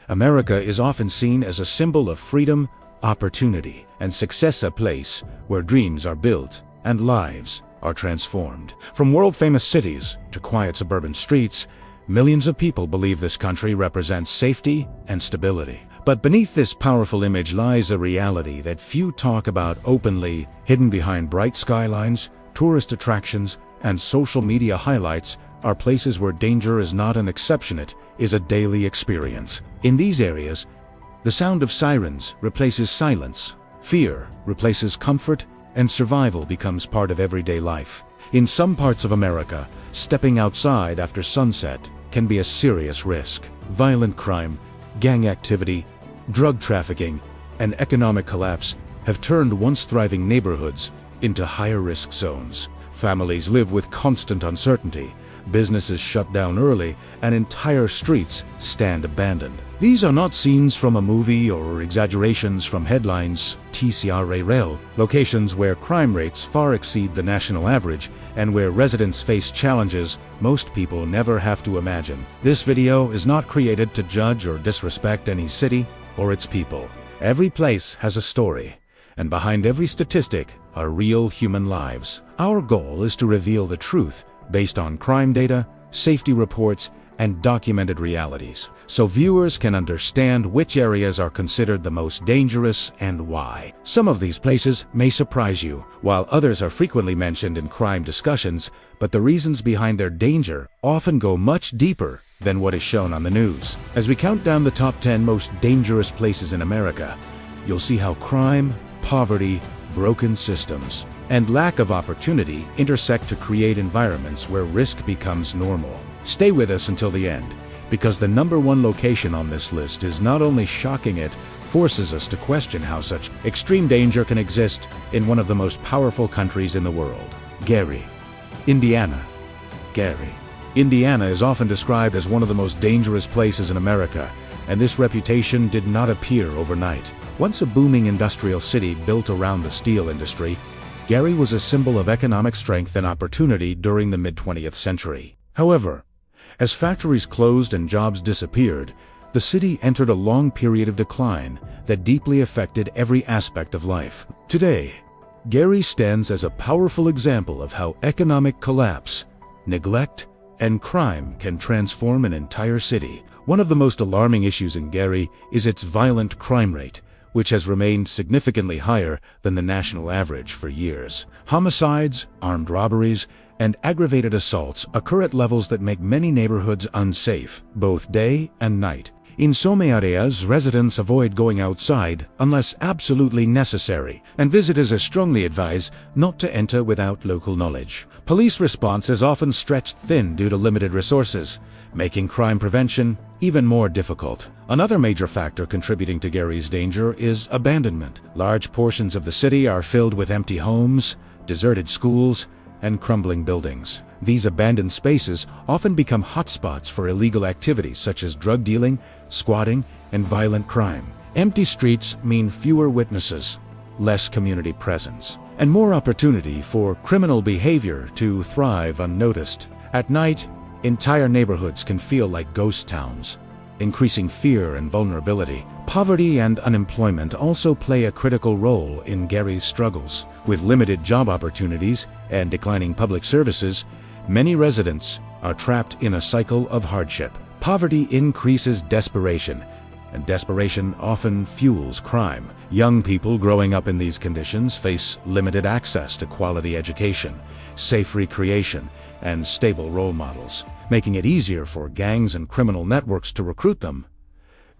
America is often seen as a symbol of freedom, opportunity, and success, a place where dreams are built and lives are transformed. From world-famous cities to quiet suburban streets, millions of people believe this country represents safety and stability. But beneath this powerful image lies a reality that few talk about openly. Hidden behind bright skylines, tourist attractions, and social media highlights are places where danger is not an exception, it is a daily experience. In these areas, the sound of sirens replaces silence, fear replaces comfort, and survival becomes part of everyday life. In some parts of America, stepping outside after sunset can be a serious risk. Violent crime, gang activity, drug trafficking, and economic collapse have turned once thriving neighborhoods into higher-risk zones. Families live with constant uncertainty, businesses shut down early, and entire streets stand abandoned. These are not scenes from a movie or exaggerations from headlines. TCRA locations where crime rates far exceed the national average and where residents face challenges most people never have to imagine. This video is not created to judge or disrespect any city or its people. Every place has a story, and behind every statistic are real human lives. Our goal is to reveal the truth based on crime data, safety reports, and documented realities, so viewers can understand which areas are considered the most dangerous and why. Some of these places may surprise you, while others are frequently mentioned in crime discussions, but the reasons behind their danger often go much deeper than what is shown on the news. As we count down the top 10 most dangerous places in America, you'll see how crime, poverty, broken systems, and lack of opportunity intersect to create environments where risk becomes normal. Stay with us until the end, because the #1 location on this list is not only shocking, it forces us to question how such extreme danger can exist in one of the most powerful countries in the world. Gary, Indiana. Gary, Indiana is often described as one of the most dangerous places in America, and this reputation did not appear overnight. Once a booming industrial city built around the steel industry, Gary was a symbol of economic strength and opportunity during the mid-20th century. However, as factories closed and jobs disappeared, the city entered a long period of decline that deeply affected every aspect of life. Today, Gary stands as a powerful example of how economic collapse, neglect, and crime can transform an entire city. One of the most alarming issues in Gary is its violent crime rate, which has remained significantly higher than the national average for years. Homicides, armed robberies, and aggravated assaults occur at levels that make many neighborhoods unsafe, both day and night. In some areas, residents avoid going outside unless absolutely necessary, and visitors are strongly advised not to enter without local knowledge. Police response is often stretched thin due to limited resources, making crime prevention even more difficult. Another major factor contributing to Gary's danger is abandonment. Large portions of the city are filled with empty homes, deserted schools, and crumbling buildings. These abandoned spaces often become hotspots for illegal activities such as drug dealing, squatting, and violent crime. Empty streets mean fewer witnesses, less community presence, and more opportunity for criminal behavior to thrive unnoticed. At night, entire neighborhoods can feel like ghost towns, increasing fear and vulnerability. Poverty and unemployment also play a critical role in Gary's struggles. With limited job opportunities and declining public services, many residents are trapped in a cycle of hardship. Poverty increases desperation, and desperation often fuels crime. Young people growing up in these conditions face limited access to quality education, safe recreation, and stable role models, making it easier for gangs and criminal networks to recruit them.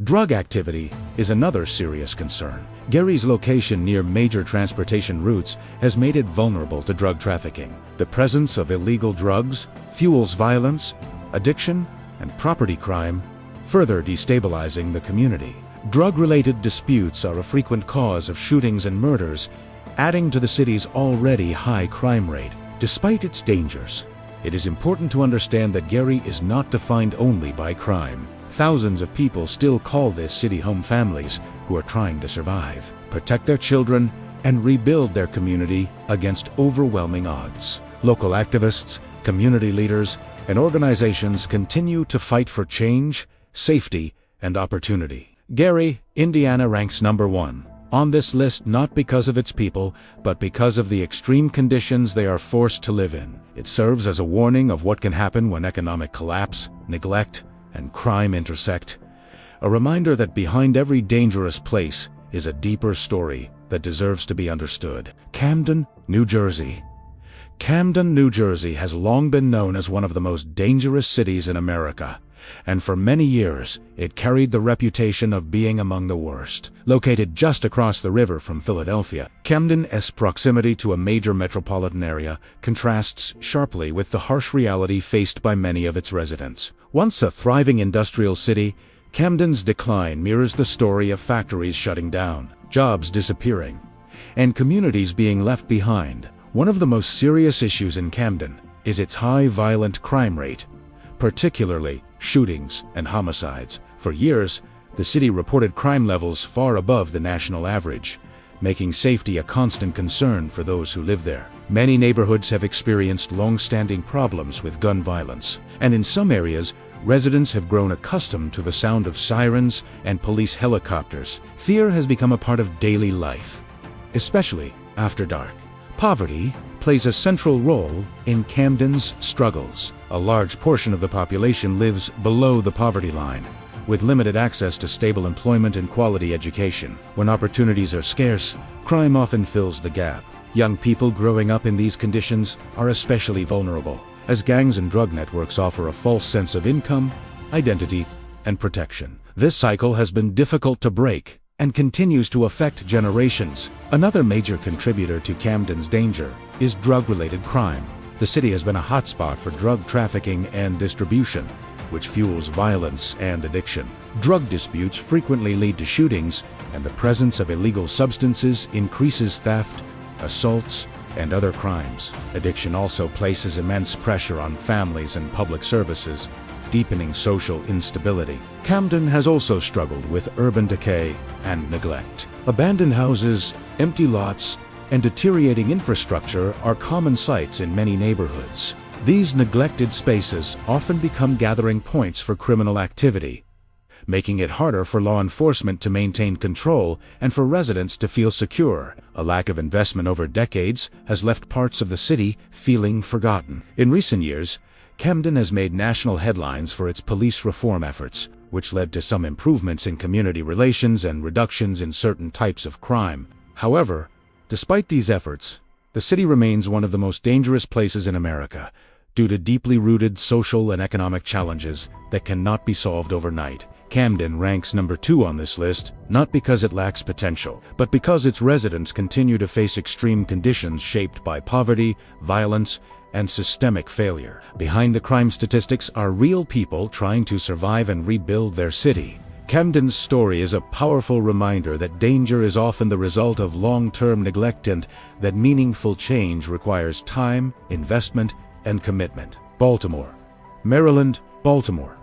Drug activity is another serious concern. Gary's location near major transportation routes has made it vulnerable to drug trafficking. The presence of illegal drugs fuels violence, addiction, and property crime, further destabilizing the community. Drug-related disputes are a frequent cause of shootings and murders, adding to the city's already high crime rate. Despite its dangers, it is important to understand that Gary is not defined only by crime. Thousands of people still call this city home, families who are trying to survive, protect their children, and rebuild their community against overwhelming odds. Local activists, community leaders, and organizations continue to fight for change, safety, and opportunity. Gary, Indiana ranks number 1 on this list, not because of its people, but because of the extreme conditions they are forced to live in. It serves as a warning of what can happen when economic collapse, neglect, and crime intersect. A reminder that behind every dangerous place is a deeper story that deserves to be understood. Camden, New Jersey. Camden, New Jersey has long been known as one of the most dangerous cities in America, and for many years it carried the reputation of being among the worst. Located just across the river from Philadelphia, Camden's proximity to a major metropolitan area contrasts sharply with the harsh reality faced by many of its residents. Once a thriving industrial city, Camden's decline mirrors the story of factories shutting down, jobs disappearing, and communities being left behind. One of the most serious issues in Camden is its high violent crime rate, particularly shootings and homicides. For years, the city reported crime levels far above the national average, making safety a constant concern for those who live there. Many neighborhoods have experienced long-standing problems with gun violence, and in some areas, residents have grown accustomed to the sound of sirens and police helicopters. Fear has become a part of daily life, especially after dark. Poverty plays a central role in Camden's struggles. A large portion of the population lives below the poverty line, with limited access to stable employment and quality education. When opportunities are scarce, crime often fills the gap. Young people growing up in these conditions are especially vulnerable, as gangs and drug networks offer a false sense of income, identity, and protection. This cycle has been difficult to break and continues to affect generations. Another major contributor to Camden's danger is drug-related crime. The city has been a hotspot for drug trafficking and distribution, which fuels violence and addiction. Drug disputes frequently lead to shootings, and the presence of illegal substances increases theft, assaults, and other crimes. Addiction also places immense pressure on families and public services, deepening social instability. Camden has also struggled with urban decay and neglect. Abandoned houses, empty lots, and deteriorating infrastructure are common sights in many neighborhoods. These neglected spaces often become gathering points for criminal activity, making it harder for law enforcement to maintain control and for residents to feel secure. A lack of investment over decades has left parts of the city feeling forgotten. In recent years, Camden has made national headlines for its police reform efforts, which led to some improvements in community relations and reductions in certain types of crime. However, despite these efforts, the city remains one of the most dangerous places in America, due to deeply rooted social and economic challenges that cannot be solved overnight. Camden ranks number 2 on this list, not because it lacks potential, but because its residents continue to face extreme conditions shaped by poverty, violence, and systemic failure. Behind the crime statistics are real people trying to survive and rebuild their city. Camden's story is a powerful reminder that danger is often the result of long-term neglect and that meaningful change requires time, investment, and commitment. Baltimore, Maryland. Baltimore,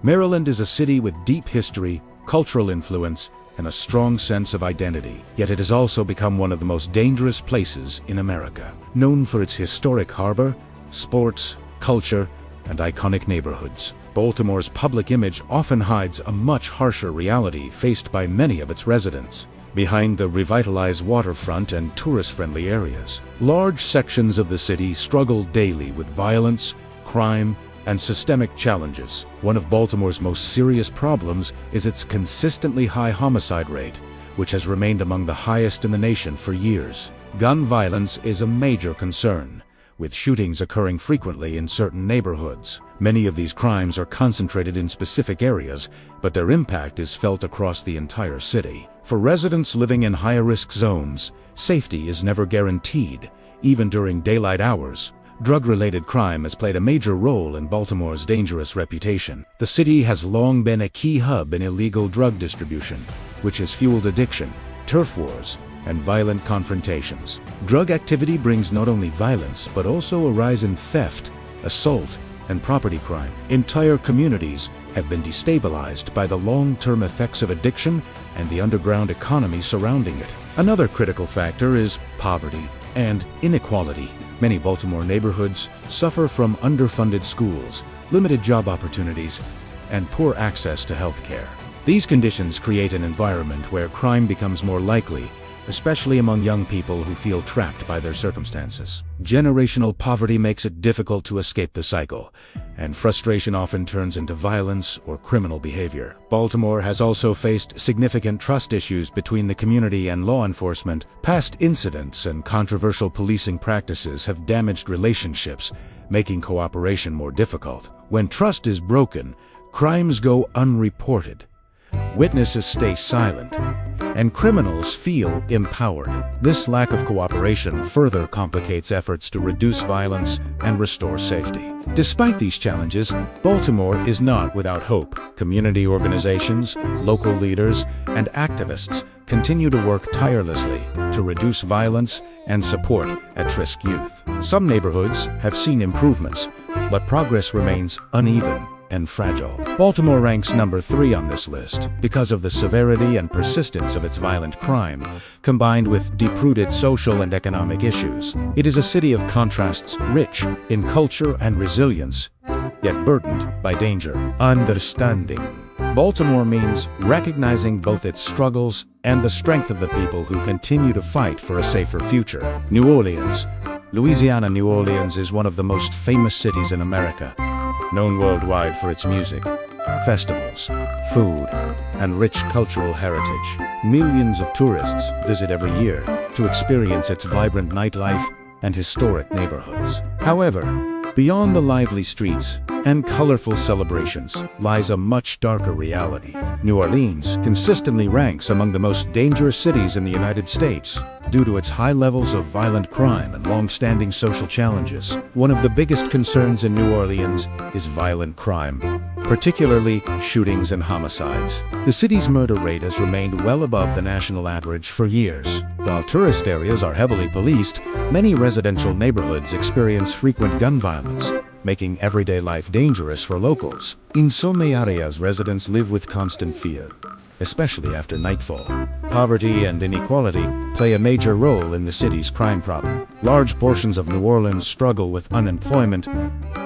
Maryland is a city with deep history, cultural influence, and a strong sense of identity. Yet it has also become one of the most dangerous places in America. Known for its historic harbor, sports, culture, and iconic neighborhoods, Baltimore's public image often hides a much harsher reality faced by many of its residents. Behind the revitalized waterfront and tourist-friendly areas, large sections of the city struggle daily with violence, crime, and systemic challenges. One of Baltimore's most serious problems is its consistently high homicide rate, which has remained among the highest in the nation for years. Gun violence is a major concern, with shootings occurring frequently in certain neighborhoods. Many of these crimes are concentrated in specific areas, but their impact is felt across the entire city. For residents living in higher-risk zones, safety is never guaranteed, even during daylight hours. Drug-related crime has played a major role in Baltimore's dangerous reputation. The city has long been a key hub in illegal drug distribution, which has fueled addiction, turf wars, and violent confrontations. Drug activity brings not only violence, but also a rise in theft, assault, and property crime. Entire communities have been destabilized by the long-term effects of addiction and the underground economy surrounding it. Another critical factor is poverty and inequality. Many Baltimore neighborhoods suffer from underfunded schools, limited job opportunities, and poor access to health care. These conditions create an environment where crime becomes more likely, especially among young people who feel trapped by their circumstances. Generational poverty makes it difficult to escape the cycle, and frustration often turns into violence or criminal behavior. Baltimore has also faced significant trust issues between the community and law enforcement. Past incidents and controversial policing practices have damaged relationships, making cooperation more difficult. When trust is broken, crimes go unreported. Witnesses stay silent, and criminals feel empowered. This lack of cooperation further complicates efforts to reduce violence and restore safety. Despite these challenges, Baltimore is not without hope. Community organizations, local leaders, and activists continue to work tirelessly to reduce violence and support at-risk youth. Some neighborhoods have seen improvements, but progress remains uneven and fragile. Baltimore ranks number 3 on this list because of the severity and persistence of its violent crime, combined with deep-rooted social and economic issues. It is a city of contrasts, rich in culture and resilience, yet burdened by danger. Understanding Baltimore means recognizing both its struggles and the strength of the people who continue to fight for a safer future. New Orleans, Louisiana. New Orleans is one of the most famous cities in America, known worldwide for its music, festivals, food, and rich cultural heritage. Millions of tourists visit every year to experience its vibrant nightlife and historic neighborhoods. However, beyond the lively streets and colorful celebrations lies a much darker reality. New Orleans consistently ranks among the most dangerous cities in the United States due to its high levels of violent crime and long-standing social challenges. One of the biggest concerns in New Orleans is violent crime, particularly shootings and homicides. The city's murder rate has remained well above the national average for years. While tourist areas are heavily policed, many residential neighborhoods experience frequent gun violence, making everyday life dangerous for locals. In some areas, residents live with constant fear, especially after nightfall. Poverty and inequality play a major role in the city's crime problem. Large portions of New Orleans struggle with unemployment,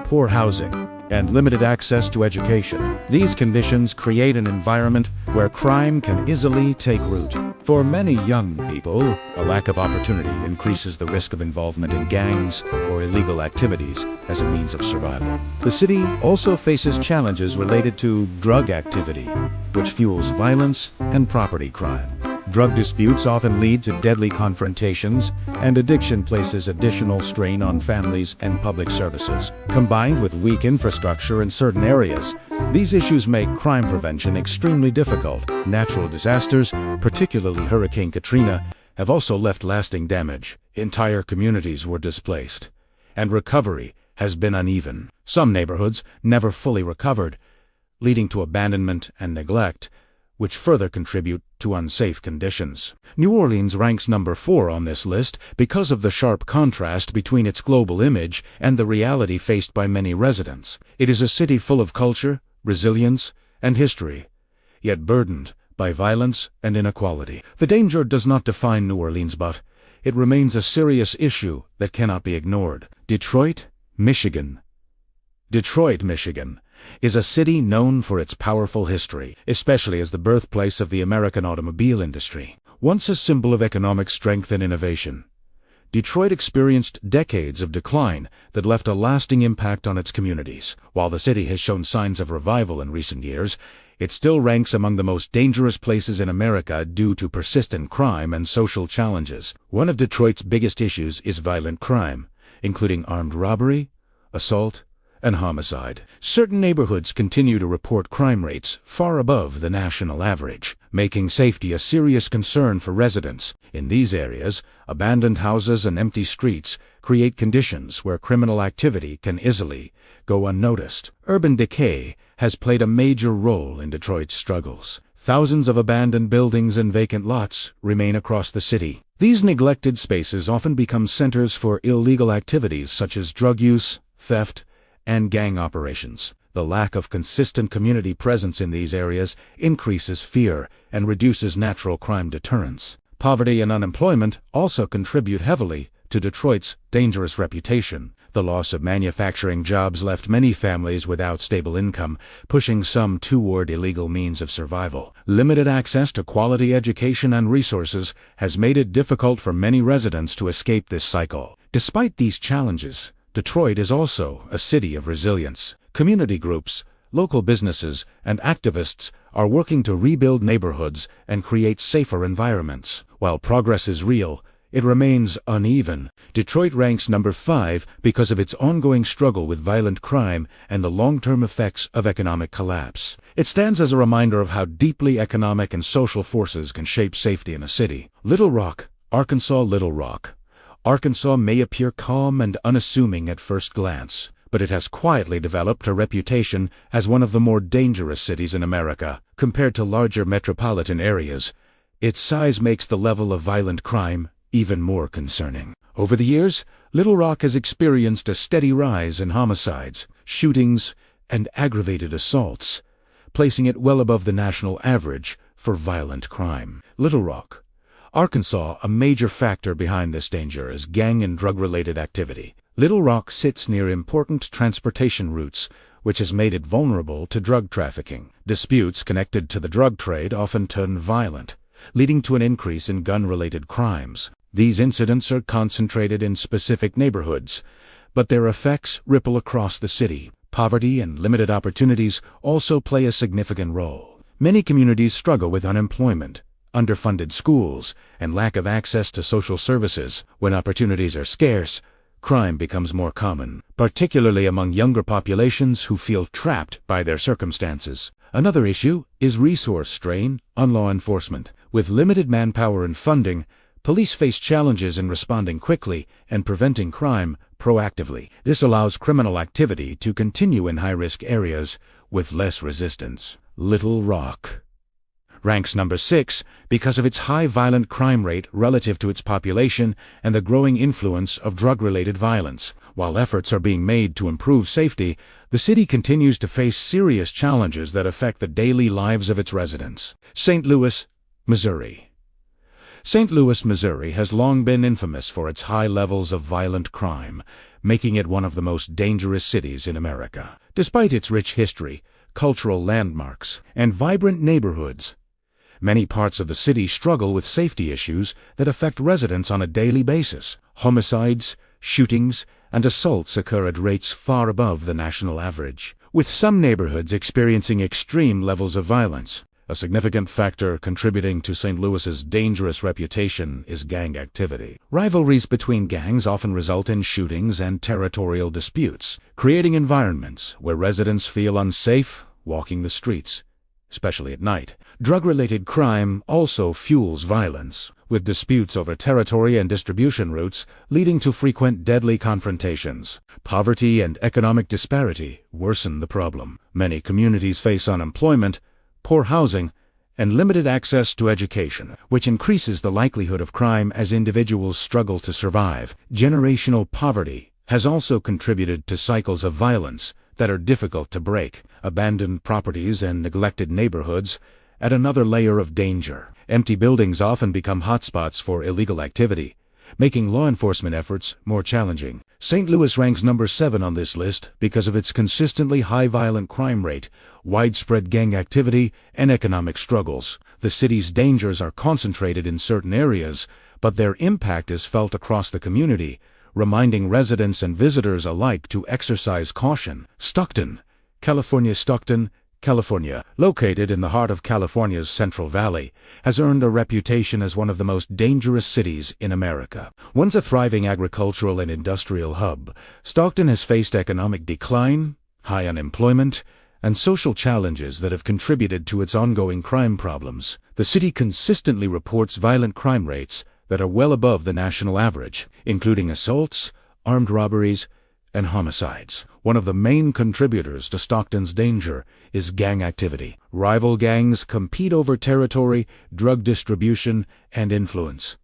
poor housing, and limited access to education. These conditions create an environment where crime can easily take root. For many young people, a lack of opportunity increases the risk of involvement in gangs or illegal activities as a means of survival. The city also faces challenges related to drug activity, which fuels violence and property crime. Drug disputes often lead to deadly confrontations, and addiction places additional strain on families and public services. Combined with weak infrastructure in certain areas, these issues make crime prevention extremely difficult. Natural disasters, particularly Hurricane Katrina, have also left lasting damage. Entire communities were displaced, and recovery has been uneven. Some neighborhoods never fully recovered, leading to abandonment and neglect, which further contribute to unsafe conditions. New Orleans ranks number 4 on this list because of the sharp contrast between its global image and the reality faced by many residents. It is a city full of culture, resilience, and history, yet burdened by violence and inequality. The danger does not define New Orleans, but it remains a serious issue that cannot be ignored. Detroit, Michigan. Detroit, Michigan is a city known for its powerful history, especially as the birthplace of the American automobile industry. Once a symbol of economic strength and innovation, Detroit experienced decades of decline that left a lasting impact on its communities. While the city has shown signs of revival in recent years, it still ranks among the most dangerous places in America due to persistent crime and social challenges. One of Detroit's biggest issues is violent crime, including armed robbery, assault, and homicide. Certain neighborhoods continue to report crime rates far above the national average, making safety a serious concern for residents. In these areas, abandoned houses and empty streets create conditions where criminal activity can easily go unnoticed. Urban decay has played a major role in Detroit's struggles. Thousands of abandoned buildings and vacant lots remain across the city. These neglected spaces often become centers for illegal activities such as drug use, theft, and gang operations. The lack of consistent community presence in these areas increases fear and reduces natural crime deterrence. Poverty and unemployment also contribute heavily to Detroit's dangerous reputation. The loss of manufacturing jobs left many families without stable income, pushing some toward illegal means of survival. Limited access to quality education and resources has made it difficult for many residents to escape this cycle. Despite these challenges, Detroit is also a city of resilience. Community groups, local businesses, and activists are working to rebuild neighborhoods and create safer environments. While progress is real, it remains uneven. Detroit ranks number 5 because of its ongoing struggle with violent crime and the long-term effects of economic collapse. It stands as a reminder of how deeply economic and social forces can shape safety in a city. Little Rock, Arkansas. Little Rock, Arkansas may appear calm and unassuming at first glance, but it has quietly developed a reputation as one of the more dangerous cities in America. Compared to larger metropolitan areas, its size makes the level of violent crime even more concerning. Over the years, Little Rock has experienced a steady rise in homicides, shootings, and aggravated assaults, placing it well above the national average for violent crime. Little Rock, Arkansas. A major factor behind this danger is gang and drug-related activity. Little Rock sits near important transportation routes, which has made it vulnerable to drug trafficking. Disputes connected to the drug trade often turn violent, leading to an increase in gun-related crimes. These incidents are concentrated in specific neighborhoods, but their effects ripple across the city. Poverty and limited opportunities also play a significant role. Many communities struggle with unemployment, underfunded schools, and lack of access to social services. When opportunities are scarce, crime becomes more common, particularly among younger populations who feel trapped by their circumstances. Another issue is resource strain on law enforcement. With limited manpower and funding, police face challenges in responding quickly and preventing crime proactively. This allows criminal activity to continue in high-risk areas with less resistance. Little Rock ranks number 6 because of its high violent crime rate relative to its population and the growing influence of drug-related violence. While efforts are being made to improve safety, the city continues to face serious challenges that affect the daily lives of its residents. St. Louis, Missouri. St. Louis, Missouri has long been infamous for its high levels of violent crime, making it one of the most dangerous cities in America. Despite its rich history, cultural landmarks, and vibrant neighborhoods, many parts of the city struggle with safety issues that affect residents on a daily basis. Homicides, shootings, and assaults occur at rates far above the national average, with some neighborhoods experiencing extreme levels of violence. A significant factor contributing to St. Louis's dangerous reputation is gang activity. Rivalries between gangs often result in shootings and territorial disputes, creating environments where residents feel unsafe walking the streets, especially at night. Drug-related crime also fuels violence, with disputes over territory and distribution routes leading to frequent deadly confrontations. Poverty and economic disparity worsen the problem. Many communities face unemployment, poor housing, and limited access to education, which increases the likelihood of crime as individuals struggle to survive. Generational poverty has also contributed to cycles of violence that are difficult to break. Abandoned properties and neglected neighborhoods add another layer of danger. Empty buildings often become hotspots for illegal activity, making law enforcement efforts more challenging. St. Louis ranks number 7 on this list because of its consistently high violent crime rate, widespread gang activity, and economic struggles. The city's dangers are concentrated in certain areas, but their impact is felt across the community, reminding residents and visitors alike to exercise caution. Stockton, California. Stockton, California, located in the heart of California's Central Valley, has earned a reputation as one of the most dangerous cities in America. Once a thriving agricultural and industrial hub, Stockton has faced economic decline, high unemployment, and social challenges that have contributed to its ongoing crime problems. The city consistently reports violent crime rates that are well above the national average, including assaults, armed robberies, and homicides. One of the main contributors to Stockton's danger is gang activity. Rival gangs compete over territory, drug distribution, and influence,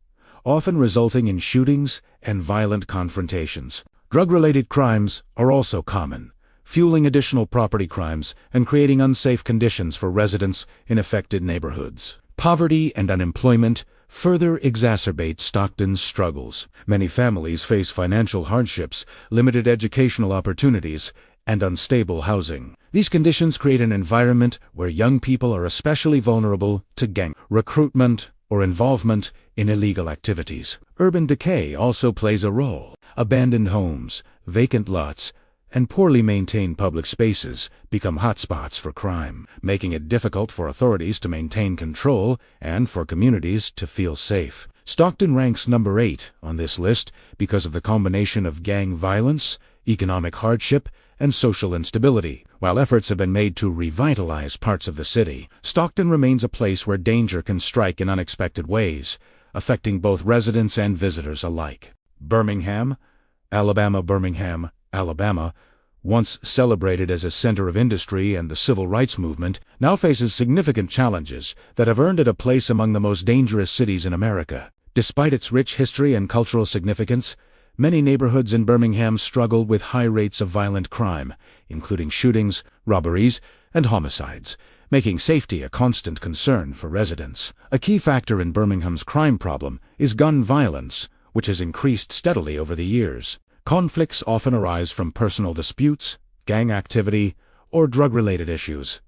often resulting in shootings and violent confrontations. Drug-related crimes are also common, fueling additional property crimes and creating unsafe conditions for residents in affected neighborhoods. Poverty and unemployment further exacerbate Stockton's struggles. Many families face financial hardships, limited educational opportunities, and unstable housing. These conditions create an environment where young people are especially vulnerable to gang recruitment or involvement in illegal activities. Urban decay also plays a role. Abandoned homes, vacant lots, and poorly maintained public spaces become hotspots for crime, making it difficult for authorities to maintain control and for communities to feel safe. Stockton ranks number 8 on this list because of the combination of gang violence, economic hardship, and social instability. While efforts have been made to revitalize parts of the city, Stockton remains a place where danger can strike in unexpected ways, affecting both residents and visitors alike. Birmingham, Alabama, once celebrated as a center of industry and the civil rights movement, now faces significant challenges that have earned it a place among the most dangerous cities in America. Despite its rich history and cultural significance, many neighborhoods in Birmingham struggle with high rates of violent crime, including shootings, robberies, and homicides, making safety a constant concern for residents. A key factor in Birmingham's crime problem is gun violence, which has increased steadily over the years. Conflicts often arise from personal disputes, gang activity, or drug-related issues,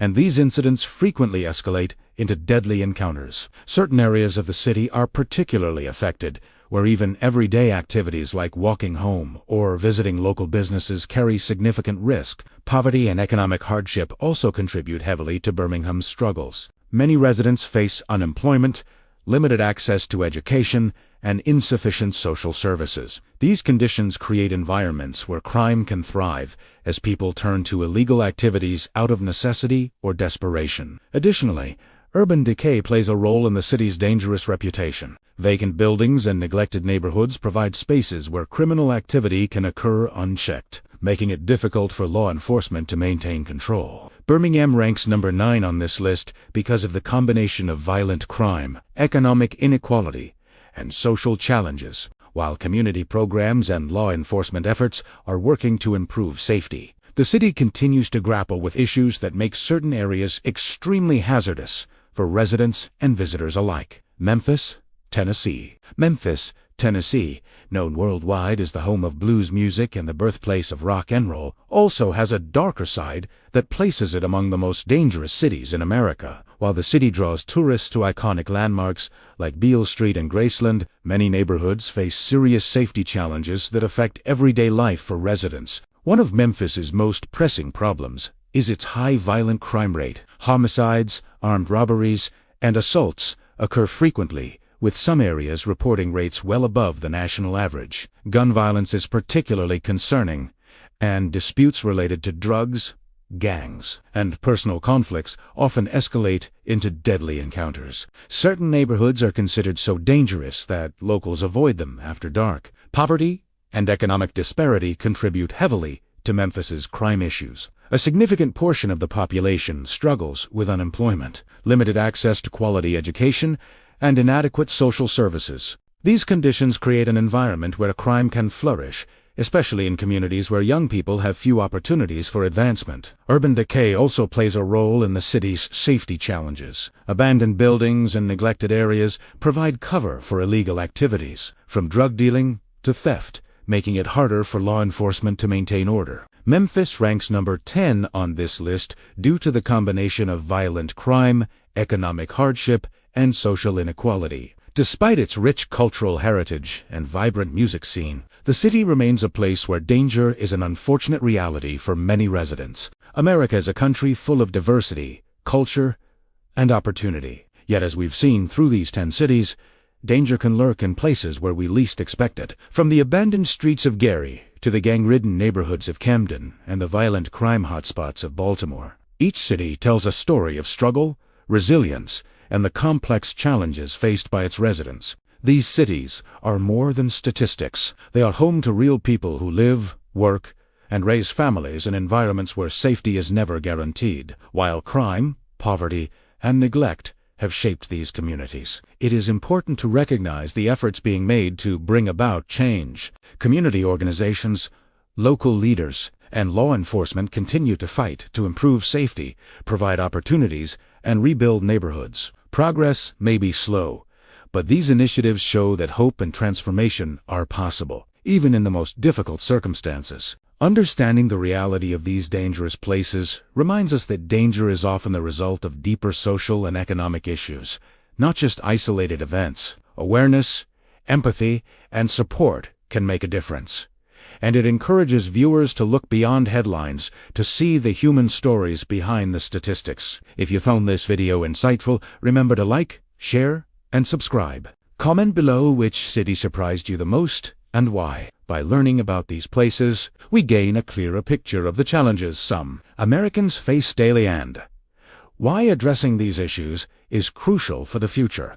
and these incidents frequently escalate into deadly encounters. Certain areas of the city are particularly affected, where even everyday activities like walking home or visiting local businesses carry significant risk. Poverty and economic hardship also contribute heavily to Birmingham's struggles. Many residents face unemployment, limited access to education, and insufficient social services. These conditions create environments where crime can thrive as people turn to illegal activities out of necessity or desperation. Additionally, urban decay plays a role in the city's dangerous reputation. Vacant buildings and neglected neighborhoods provide spaces where criminal activity can occur unchecked, making it difficult for law enforcement to maintain control. Birmingham ranks number 9 on this list because of the combination of violent crime, economic inequality, and social challenges, while community programs and law enforcement efforts are working to improve safety. The city continues to grapple with issues that make certain areas extremely hazardous for residents and visitors alike. Memphis, Tennessee, known worldwide as the home of blues music and the birthplace of rock and roll, also has a darker side that places it among the most dangerous cities in America. While the city draws tourists to iconic landmarks like Beale Street and Graceland, many neighborhoods face serious safety challenges that affect everyday life for residents. One of Memphis's most pressing problems is its high violent crime rate. Homicides, armed robberies, and assaults occur frequently, with some areas reporting rates well above the national average. Gun violence is particularly concerning, and disputes related to drugs, gangs, and personal conflicts often escalate into deadly encounters. Certain neighborhoods are considered so dangerous that locals avoid them after dark. Poverty and economic disparity contribute heavily to Memphis's crime issues. A significant portion of the population struggles with unemployment, limited access to quality education, and inadequate social services. These conditions create an environment where crime can flourish, especially in communities where young people have few opportunities for advancement. Urban decay also plays a role in the city's safety challenges. Abandoned buildings and neglected areas provide cover for illegal activities, from drug dealing to theft, making it harder for law enforcement to maintain order. Memphis ranks number 10 on this list due to the combination of violent crime, economic hardship, and social inequality. Despite its rich cultural heritage and vibrant music scene, the city remains a place where danger is an unfortunate reality for many residents. America is a country full of diversity, culture, and opportunity. Yet as we've seen through these 10 cities, danger can lurk in places where we least expect it. From the abandoned streets of Gary to the gang-ridden neighborhoods of Camden and the violent crime hotspots of Baltimore, each city tells a story of struggle, resilience, and the complex challenges faced by its residents. These cities are more than statistics. They are home to real people who live, work, and raise families in environments where safety is never guaranteed. While crime, poverty, and neglect have shaped these communities, it is important to recognize the efforts being made to bring about change. Community organizations, local leaders, and law enforcement continue to fight to improve safety, provide opportunities, and rebuild neighborhoods. Progress may be slow, But these initiatives show that hope and transformation are possible, even in the most difficult circumstances. Understanding the reality of these dangerous places reminds us that danger is often the result of deeper social and economic issues, not just isolated events. Awareness, empathy, and support can make a difference. And it encourages viewers to look beyond headlines to see the human stories behind the statistics. If you found this video insightful, remember to like, share, and subscribe. Comment below which city surprised you the most and why. By learning about these places, we gain a clearer picture of the challenges some Americans face daily and why addressing these issues is crucial for the future.